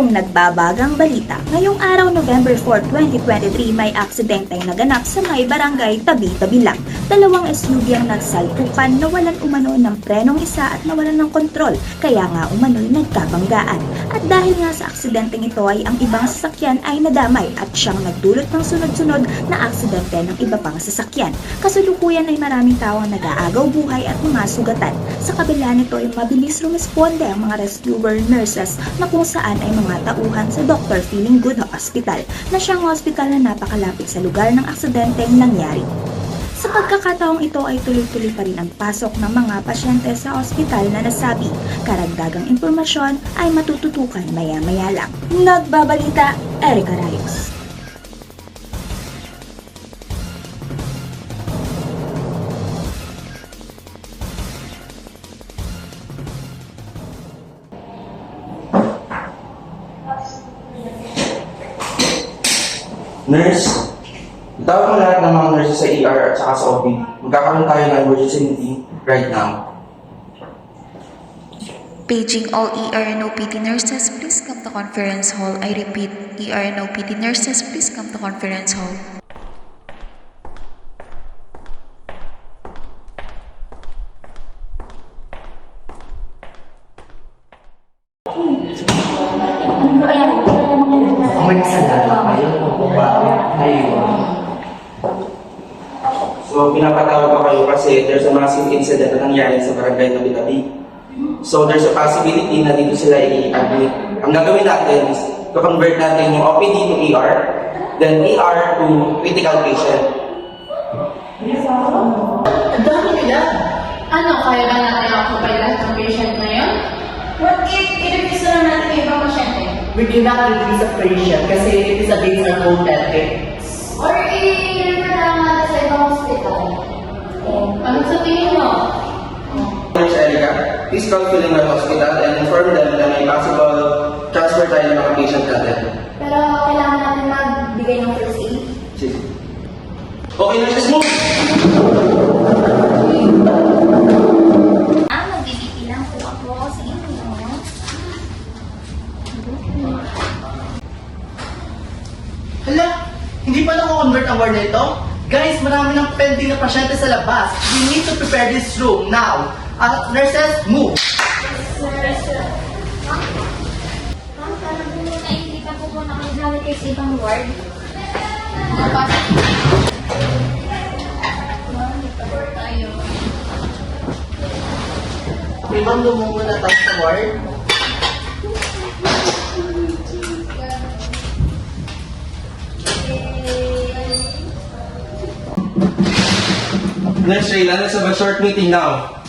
Yung nagbabagang balita. Ngayong araw November 4, 2023 may aksidenteng naganap sa may barangay Tabi-Tabi lang. Dalawang SUV ang nagsalpukan, nawalan umano ng prenong isa at nawalan ng kontrol, kaya nga umano'y nagkabanggaan. At dahil nga sa aksidenteng ito ay ang ibang sasakyan ay nadamay at siyang nagdulot ng sunod-sunod na aksidente ng iba pang sasakyan. Kasalukuyan ay maraming tao ang nag-aagaw buhay at mga sugatan. Sa kabila nito ay mabilis rumesponde ang mga rescuer nurses na kung saan ay mga tauhan sa Dr. Feeling Good Hospital na siyang hospital na napakalapit sa lugar ng aksidenteng nangyari. Sa pagkakataong ito ay tuloy-tuloy pa rin ang pasok ng mga pasyente sa ospital na nasabi. Karagdagang impormasyon ay matututukan maya-maya lang. Nagbabalita, Erica Rayos. Nurse, itawag mo lahat ng mga nurses sa ER at saka sa OB. Magkakaroon tayo ng emergency meeting right now. Paging all ER and OPD nurses, please come to conference hall. I repeat, ER and OPD nurses, please come to conference hall. May kasalanan kayo kung bakit kayo. So, pinapatawag ko kayo kasi there's a massive incident na nangyari sa barangay Tabi-Tabi. So, there's a possibility na dito sila i-admit. Ang gagawin natin is to convert natin yung OPD to ER, then ER to critical patient. Ang dami nila. Ano, kaya ba natin occupy lahat ng patient ngayon? What if i-release na lang natin yung ibang pasyente? We cannot release a patient kasi it is against our code ethics. Or i-refer na lang natin sa ibang hospital? Ano sa tingin mo? Nurse Erica, please call Feeling Good Hospital and inform them na may possible transfer tayo ng mga patient natin. Pero kailangan natin magbigay ng first aid. Sige. Okay, nurses, move! Magbibigay lang po ako sa inyo. Hala, hindi pa nako-convert ang ward na ito? Guys, marami ng pending na pasyente sa labas. We need to prepare this room now. Nurses, move! Ma'am, parang po naindipan po muna kayo gamit kayo sa ibang ward. Ibang lumungo na tayo sa ward. Nurse Rayla, let's have a short meeting now.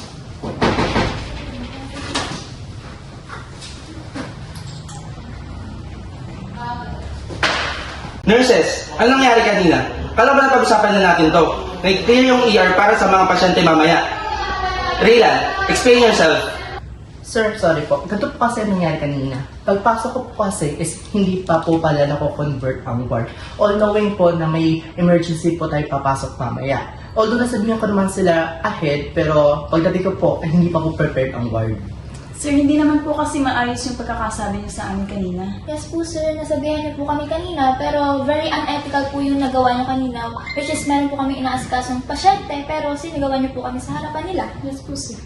Nurses, ano nangyari kanina? Kala ba napag-usapan na natin to? May clear yung ER para sa mga pasyente mamaya. Rayla, explain yourself. Sir, sorry po. Ganito po kasi ang nangyari kanina. Pagpasok ko po kasi is hindi pa po pala nako-convert ang ward. All knowing po na may emergency po tayo papasok mamaya. Although nasabihan ko naman sila ahead, pero pagdating ko po ay hindi pa po prepared ang ward. Sir, hindi naman po kasi maayos yung pagkakasabi niyo sa amin kanina. Yes po sir, nasabihan niyo po kami kanina, pero very unethical po yung nagawa niyo kanina. Which is meron po kami inaasikasong pasyente, pero sinagawa niyo po kami sa harapan nila. Yes po, sir.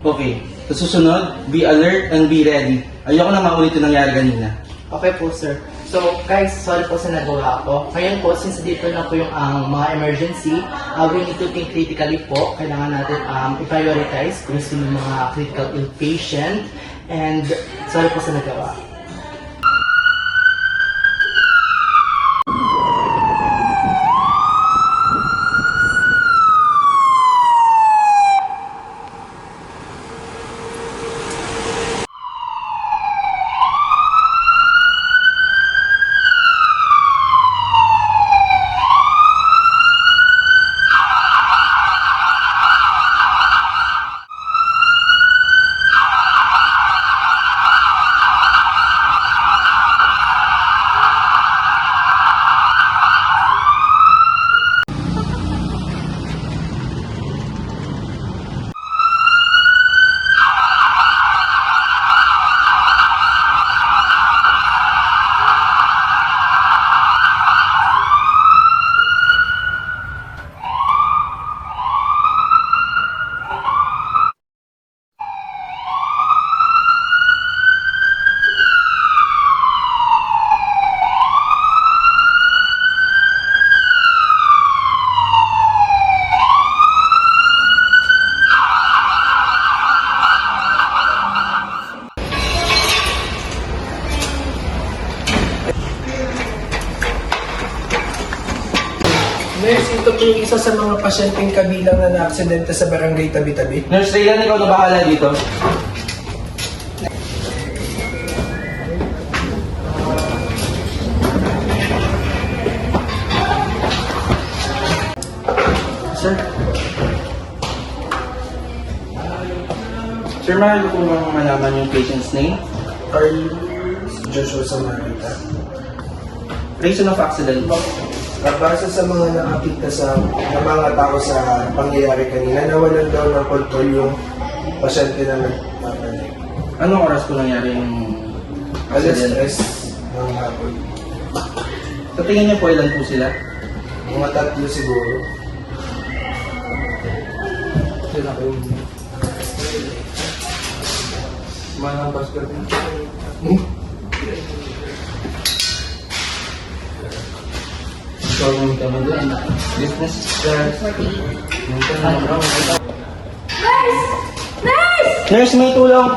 Okay, sa susunod, be alert and be ready. Ayoko na maulit yung nangyari kanina. Okay po, sir. So, guys, sorry po sa nagawa ko. Ngayon po, since dito na po yung mga emergency, we need to think critically po. Kailangan natin i-prioritize kung sino yung mga critical ill patient. And sorry po sa nagawa. Nurse, ito po yung isa sa mga pasyenteng kabilang na na-aksidente sa barangay Tabi-Tabi. Nurse Raylan, ikaw na bahala dito. Sir. Sir, mahal ko bang malaman yung patient's name? Carlos Joshua Samarita. Reason of accident po? Base sa mga nakakita sa mga tao sa pangyayari kanina, nawalan daw ng control yung pasyente na nagpapanik. Anong oras po nangyari yung Alas accident? 3 ng hapon. Sa tingin niyo po, ilan po sila? Mga 3 siguro. Sila ko yung... Manang basket. Sorry kami doon. Business class. Nurse, may tulong!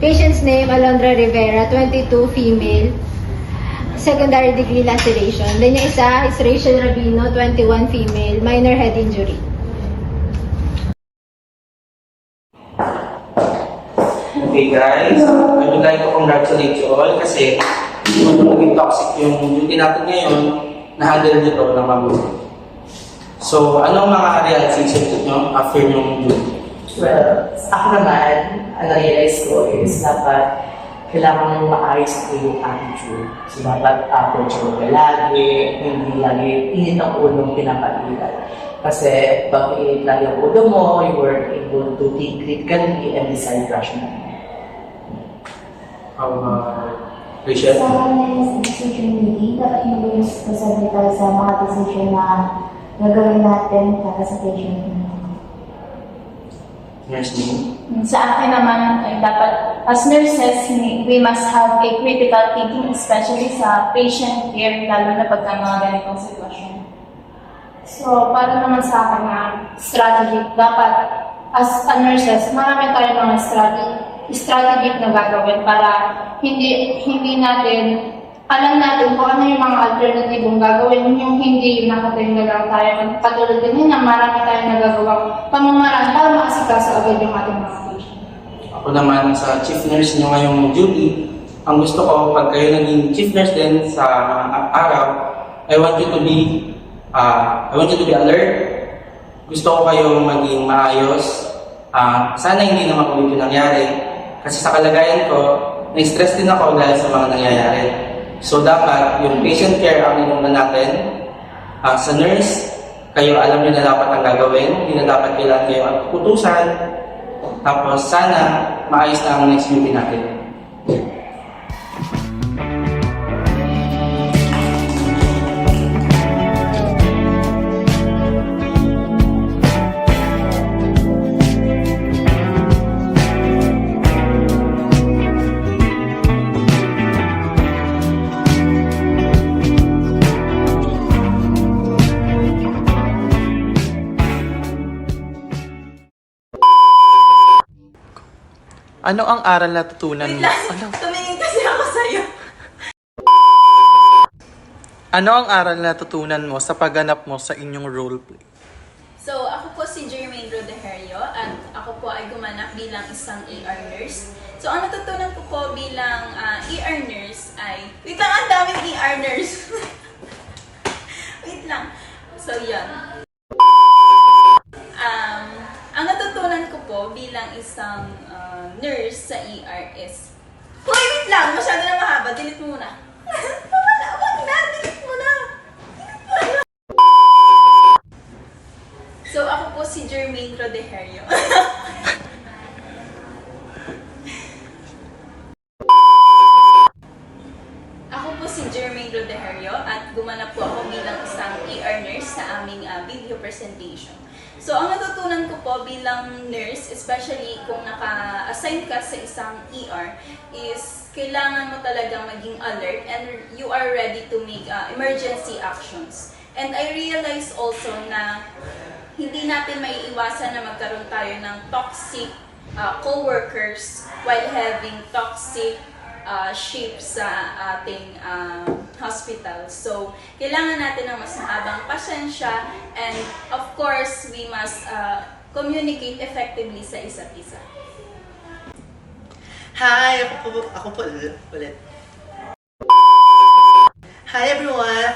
Patient's name, Alondra Rivera, 22, female. Secondary degree laceration. Then yung isa is Rachel Rabino, 21, female. Minor head injury. Okay guys, I would like to congratulate you all kasi kung naging toxic yung duty natin ngayon, na-handle nyo ito ng mabuti. So, anong mga realizations nyo after yung duty? Well, ako naman, ang na-realize ko is dapat kailangan maayos ko yung attitude. So, dapat approachable ka lagi, hindi lagi init ang ulong pinapalitan. Kasi pag init lagi ang ulo mo, you were able to think critically and decide rationally. How Rachel? Sa online decision meeting, dapat maging sasabi tayo sa mga decision na gagawin natin para sa patient natin. Nurse name? Sa akin naman ay dapat, as nurses, we must have a critical thinking, especially sa patient care, lalo na pagka mga ganitong sitwasyon. So, para naman sa akin na strategy, dapat as a nurses, marami tayong mga strategy na gagawin para hindi natin, alam natin kung ano yung mga alternatibong gagawin, yung hindi yung nakatinda lang tayo. Katulad din na marami tayong nagagawang pamamaraan para maasikaso agad yung ating mga patient. Ako naman sa chief nurse nyo ngayong duty, ang gusto ko pag kayo naging chief nurse din sa araw, I want you to be alert. Gusto ko kayong maging maayos. Sana hindi naman ulit yung nangyari. Kasi sa kalagayan ko, na-stress din ako dahil sa mga nangyayari. So dapat yung patient care ang inuna natin. Sa nurse, kayo alam nyo na dapat ang gagawin. Hindi na dapat kailangan kayo ang utusan. Tapos sana maayos na ang next duty natin. Ano ang aral na natutunan mo? Tumingin kasi ako sa'yo. Ano ang aral na natutunan mo sa pagganap mo sa inyong roleplay? So, ako po si Jermaine Rodeherio at ako po ay gumanap bilang isang ER nurse. So, ang natutunan ko po bilang ER nurse ay... Wait lang, ang daming ER nurse! Wait lang. So, yan. Ang natutunan ko po bilang isang nurse sa ER is... Uy, wait lang! Masyado na mahaba. Delete mo muna. Wag na! Delete mo na! So, ako po si Jermaine Rodeherio. Ako po si Jermaine Rodeherio at gumanap po ako bilang isang ER nurse sa aming video presentation. So, ang natutunan ko po bilang nurse, especially kung naka-assign ka sa isang ER, is kailangan mo talagang maging alert and you are ready to make emergency actions. And I realized also na hindi natin may iwasan na magkaroon tayo ng toxic co-workers while having toxic shifts sa ating hospital. So, kailangan natin ng mas maabang pasensya, and of course, we must communicate effectively sa isa't isa. Hi! Ako po ulit. Hi everyone!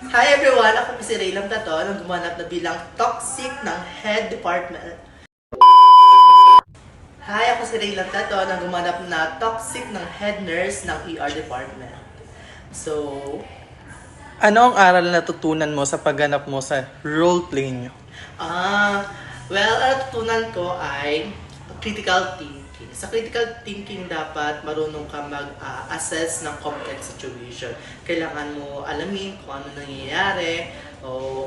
Hi everyone! Ako po si Raylam Tato, nang gumanap na bilang toxic ng head department. Hi! Ako si Raylam Tato, nang gumanap na toxic ng head nurse ng ER department. So, Ano ang aral na natutunan mo sa pagganap mo sa roleplay nyo? well, ang natutunan ko ay critical thinking. Sa critical thinking, dapat marunong ka mag-assess ng complex situation. Kailangan mo alamin kung ano nangyayari.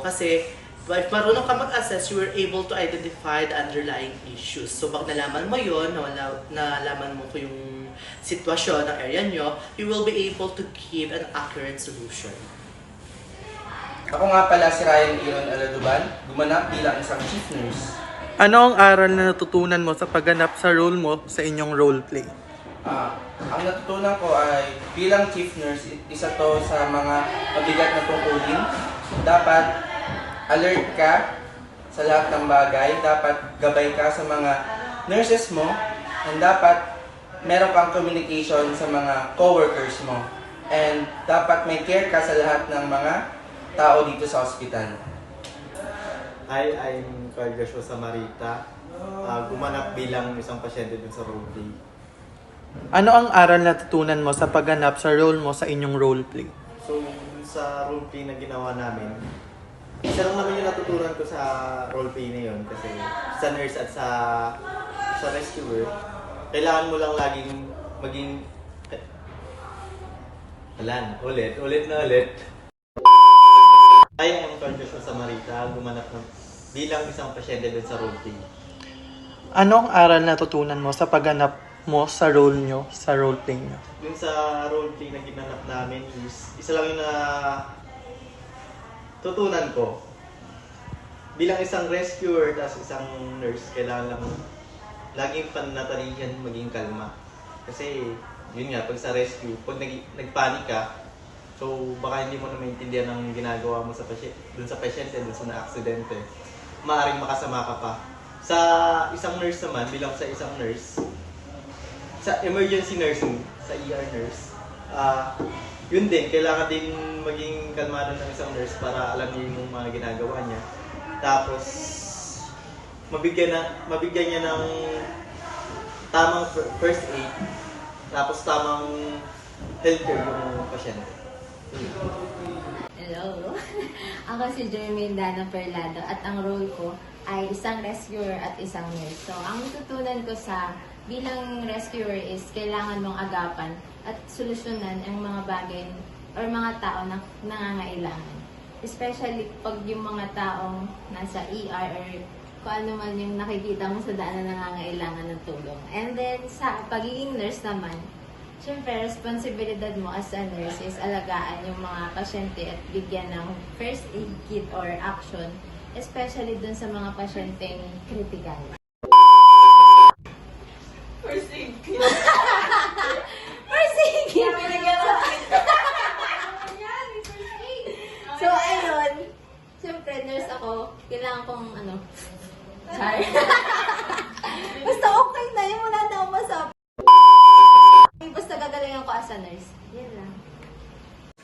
Kasi if marunong ka mag-assess, you were able to identify the underlying issues. So, pag nalaman mo yun, nalaman mo kung yung sitwasyon ng area nyo, you will be able to give an accurate solution. Ako nga pala si Ryan Iron Aladuban, gumanap bilang isang chief nurse. Ano ang aral na natutunan mo sa pagganap sa role mo sa inyong roleplay? Ang natutunan ko ay bilang chief nurse, isa to sa mga mabigat na tungkulin. Dapat alert ka sa lahat ng bagay, dapat gabay ka sa mga nurses mo, and dapat meron kang communication sa mga coworkers mo. And dapat may care ka sa lahat ng mga tao dito sa ospital. Hi, I'm Carl Joshua Samarita. Gumanap bilang isang pasyente dun sa roleplay. Ano ang aral na natutunan mo sa pagganap sa role mo sa inyong roleplay? So, sa roleplay na ginawa namin, isa lang naman yung natutunan ko sa roleplay na yun kasi sa nurse at sa rescuer, kailangan mo lang laging maging... Ulit. Hi, I'm Carl Joshua Samarita. Gumanap bilang isang pasyente dun sa roleplay. Ano ang aral na natutunan mo sa pagganap mo sa role nyo sa roleplay nyo? Yung sa roleplay na ginanap namin is isa lang yung na tutunan ko. Bilang isang rescuer at isang nurse, kailangan lang laging panatilihan, maging kalma. Kasi yun nga, pag sa rescue, pag nagpanik ka, so baka hindi mo na maintindihan ang ginagawa mo dun sa pasyente, dun sa na-aksidente. Maaaring makasama ka pa. Sa isang nurse naman, bilang sa isang nurse, sa emergency nursing, sa ER nurse, yun din, kailangan din maging kalmado ng isang nurse para alam niya yung mga ginagawa niya. Tapos, mabigyan niya ng tamang first aid, tapos tamang healthcare yung pasyente. Hello! Ako si Jermaine Dana Perlado at ang role ko ay isang rescuer at isang nurse. So, ang tutunan ko sa bilang rescuer is kailangan mong agapan at solusyonan ang mga bagay or mga tao na nangangailangan. Especially pag yung mga taong nasa ER or kung ano man yung nakikita mo sa daan na nangangailangan ng tulong. And then, sa pagiging nurse naman, siyempre, responsibilidad mo as a nurse is alagaan yung mga pasyente at bigyan ng first aid kit or action, especially dun sa mga pasyenteng critical. First aid kit. First aid kit! So, ayun. Siyempre, nurse ako. Kailangan kong, char. Basta okay na yun. Wala na akong masabi. Basta gagalingan ko as a nurse. Yan lang.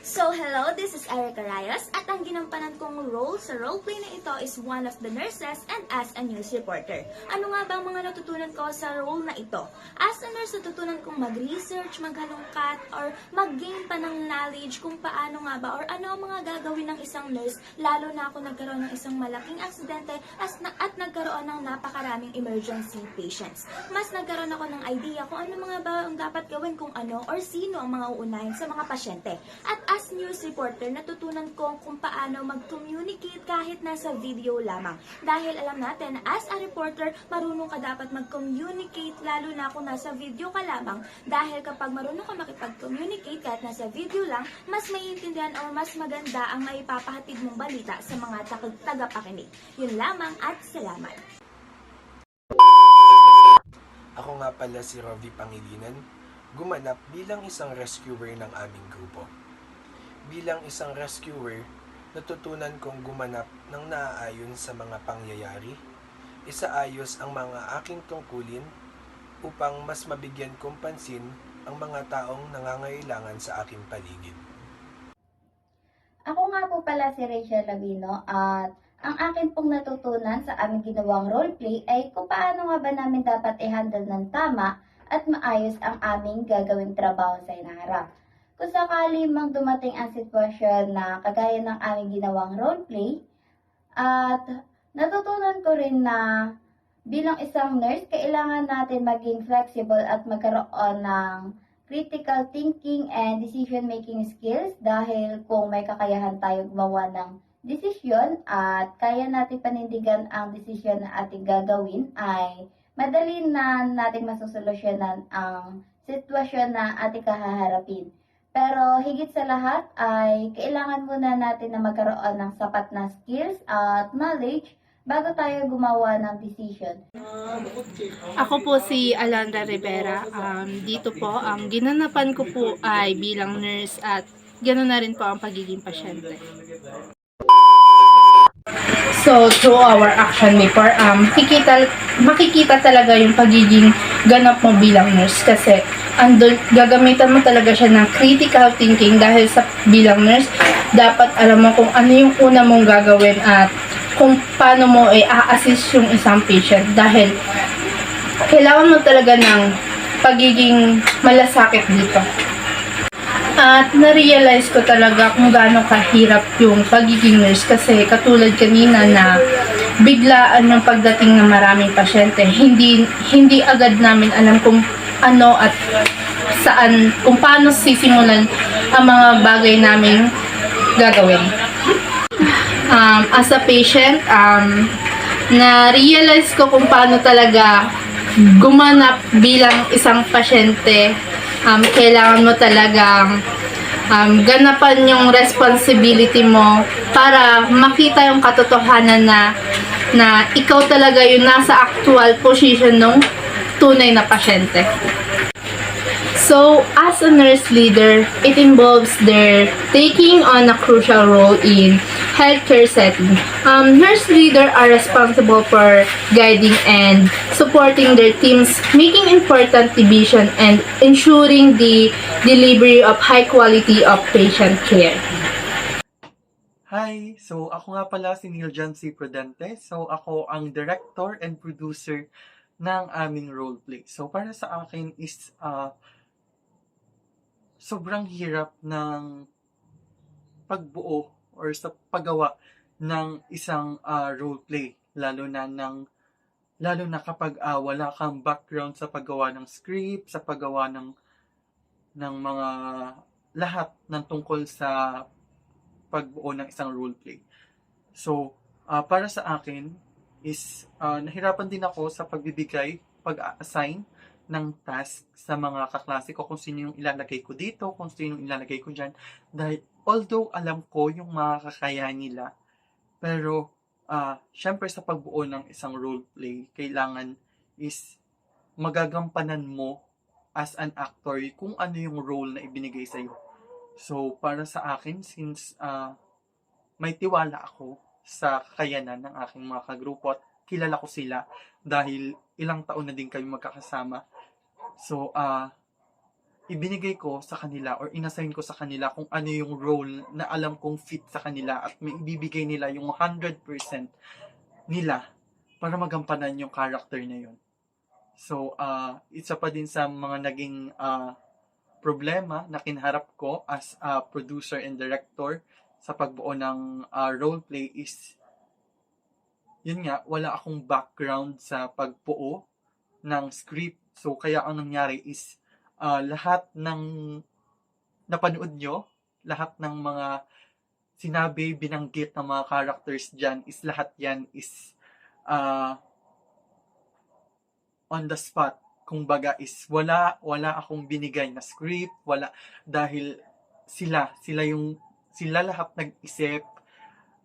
So hello, this is Erica Rayos at ang ginampanan kong role sa roleplay na ito is one of the nurses and as a news reporter. Ano nga ba ang mga natutunan ko sa role na ito? As a nurse, natutunan kong mag-research, maghalongkat, or mag-gain pa ng knowledge kung paano nga ba or ano ang mga gagawin ng isang nurse, lalo na ako nagkaroon ng isang malaking aksidente at nagkaroon ng napakaraming emergency patients. Mas nagkaroon ako ng idea kung ano mga ba ang dapat gawin kung ano or sino ang mga uunahin sa mga pasyente. At as news reporter, natutunan ko kung paano mag-communicate kahit nasa video lamang. Dahil alam natin, as a reporter, marunong ka dapat mag-communicate lalo na kung nasa video ka lamang. Dahil kapag marunong ka makipag-communicate kahit nasa video lang, mas maiintindihan o mas maganda ang maipapahatid mong balita sa mga tagapakinig. Yun lamang at salamat. Ako nga pala si Rovi Pangilinan, gumanap bilang isang rescuer ng aming grupo. Bilang isang rescuer, natutunan kong gumanap ng naaayon sa mga pangyayari, isaayos ang mga aking tungkulin upang mas mabigyan kong pansin ang mga taong nangangailangan sa aking paligid. Ako nga po pala si Rachel Lavino at ang akin pong natutunan sa aming ginawang roleplay ay kung paano nga ba namin dapat i-handle ng tama at maayos ang aming gagawing trabaho sa hinaharap. Kung sakali mang dumating ang sitwasyon na kagaya ng aming ginawang roleplay, at natutunan ko rin na bilang isang nurse, kailangan natin maging flexible at magkaroon ng critical thinking and decision-making skills dahil kung may kakayahan tayo gumawa ng desisyon at kaya natin panindigan ang desisyon na ating gagawin ay madali na natin masusolusyonan ang sitwasyon na ating kahaharapin. Pero higit sa lahat ay kailangan muna natin na magkaroon ng sapat na skills at knowledge bago tayo gumawa ng decision. Ako po si Alondra Rivera. Dito po, ang ginanapan ko po ay bilang nurse at ganoon na rin po ang pagiging pasyente. So, through our action before, makikita talaga yung pagiging ganap mo bilang nurse kasi gagamitan mo talaga siya ng critical thinking dahil sa bilang nurse, dapat alam mo kung ano yung una mong gagawin at kung paano mo i-assist yung isang patient dahil kailangan mo talaga ng pagiging malasakit dito. At na-realize ko talaga kung gaano kahirap yung pagiging nurse kasi katulad kanina na biglaan yung pagdating ng maraming pasyente. Hindi agad namin alam kung ano at saan, kung paano sisimulan ang mga bagay namin gagawin. As a patient, na-realize ko kung paano talaga gumanap bilang isang pasyente. Kailangan mo talagang ganapan yung responsibility mo para makita yung katotohanan na ikaw talaga yung nasa actual position ng tunay na pasyente. So, as a nurse leader, it involves their taking on a crucial role in healthcare setting. Nurse leaders are responsible for guiding and supporting their teams, making important decisions and ensuring the delivery of high quality of patient care. Hi! So, ako nga pala si Neil John C. Prudente. So, ako ang director and producer ng aming roleplay. So, para sa akin is sobrang hirap ng pagbuo or sa paggawa ng isang roleplay. Lalo na kapag wala kang background sa paggawa ng script, sa paggawa ng mga lahat ng tungkol sa pagbuo ng isang roleplay. So, para sa akin is nahirapan din ako sa pag-assign ng task sa mga kaklase ko kung sino yung ilalagay ko dito, kung sino yung ilalagay ko dyan. Dahil although alam ko yung mga kakayahan nila, pero syempre sa pagbuo ng isang roleplay, kailangan is magagampanan mo as an actor kung ano yung role na ibinigay sa'yo. So, para sa akin, since may tiwala ako sa kakayanan ng aking mga kagrupo at kilala ko sila dahil ilang taon na din kami magkakasama. So, ibinigay ko sa kanila or inassign ko sa kanila kung ano yung role na alam kong fit sa kanila at may ibibigay nila yung 100% nila para magampanan yung character na yun. So, isa pa din sa mga naging problema na kinharap ko as a producer and director sa pagbuo ng roleplay is yun nga, wala akong background sa pagbuo ng script. So, kaya ang nangyari is lahat ng napanood nyo, lahat ng mga sinabi, binanggit ng mga characters dyan is lahat yan is on the spot. Kumbaga is wala akong binigay na script, wala, dahil sila lahat nag-isip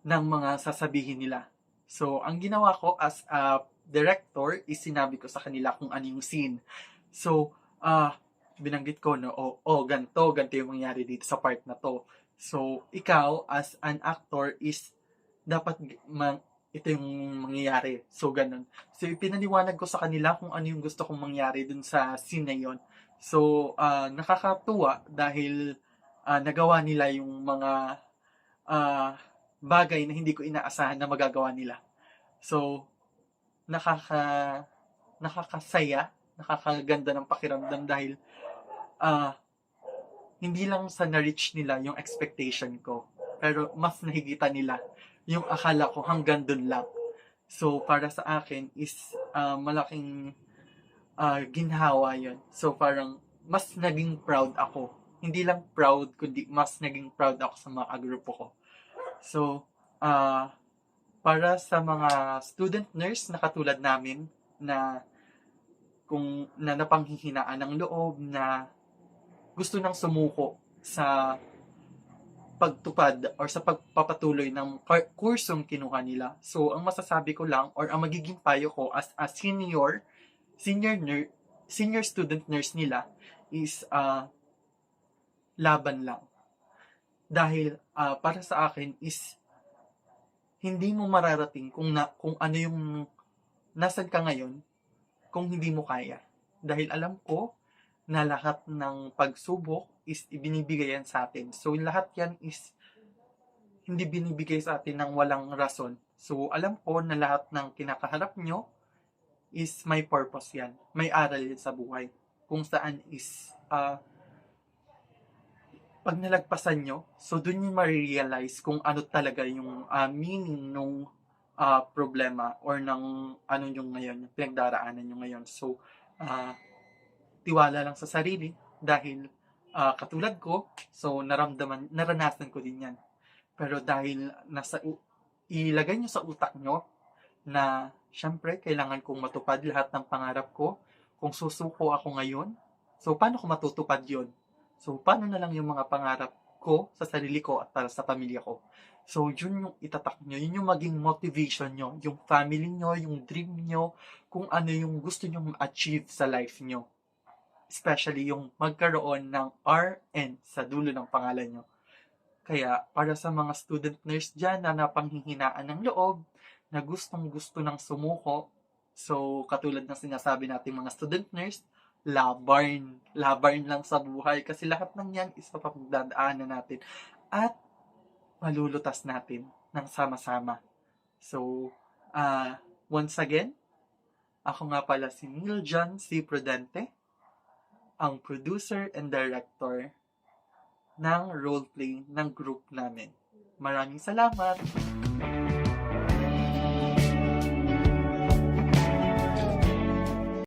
ng mga sasabihin nila. So, ang ginawa ko as a director is sinabi ko sa kanila kung ano yung scene. So, binanggit ko no, ganito yung mangyari dito sa part na to. So, ikaw as an actor is dapat ito yung mangyayari. So, ganun. So, ipinaliwanag ko sa kanila kung ano yung gusto kong mangyari dun sa scene na yun. So, nakakatuwa dahil nagawa nila yung mga bagay na hindi ko inaasahan na magagawa nila. So, nakakasaya, nakakaganda ng pakiramdam dahil hindi lang sa na-reach nila yung expectation ko, pero mas nahigitan nila yung akala ko hanggang dun lang. So, para sa akin is malaking ginhawa yun. So, parang mas naging proud ako. Hindi lang proud, kundi mas naging proud ako sa mga grupo ko. So, para sa mga student nurse na katulad namin na napanghihinaan ng loob, na gusto nang sumuko sa pagtupad or sa pagpapatuloy ng kursong kinuha nila. So, ang masasabi ko lang or ang magiging payo ko as a senior student nurse nila is laban lang. Dahil para sa akin is hindi mo mararating kung ano yung nasan ka ngayon kung hindi mo kaya. Dahil alam ko na lahat ng pagsubok is ibinibigay yan sa atin. So, lahat yan is hindi binibigay sa atin ng walang rason. So, alam ko na lahat ng kinakaharap nyo is may purpose yan. May aral yan sa buhay. Kung saan is pag nalagpasan nyo, so dun nyo ma-realize kung ano talaga yung meaning nung problema or ng ano nyo ngayon, yung pinagdaraanan nyo ngayon. So, tiwala lang sa sarili dahil katulad ko, so naranasan ko din yan. Pero dahil ilagay nyo sa utak nyo na syempre kailangan kong matupad lahat ng pangarap ko. Kung susuko ako ngayon, so paano ko matutupad yon? So paano na lang yung mga pangarap ko sa sarili ko at para sa pamilya ko? So yun yung itatak nyo, yun yung maging motivation nyo, yung family nyo, yung dream nyo, kung ano yung gusto nyo ma-achieve sa life nyo. Especially yung magkaroon ng RN sa dulo ng pangalan nyo. Kaya para sa mga student nurse dyan na napanghihinaan ng loob, na gustong-gusto ng sumuko, so katulad ng sinasabi natin mga student nurse, labarn lang sa buhay kasi lahat ng yan is papagdadaanan natin at malulutas natin ng sama-sama. So, once again, ako nga pala si Neil John C. Prudente, ang producer and director ng roleplay ng group namin. Maraming salamat!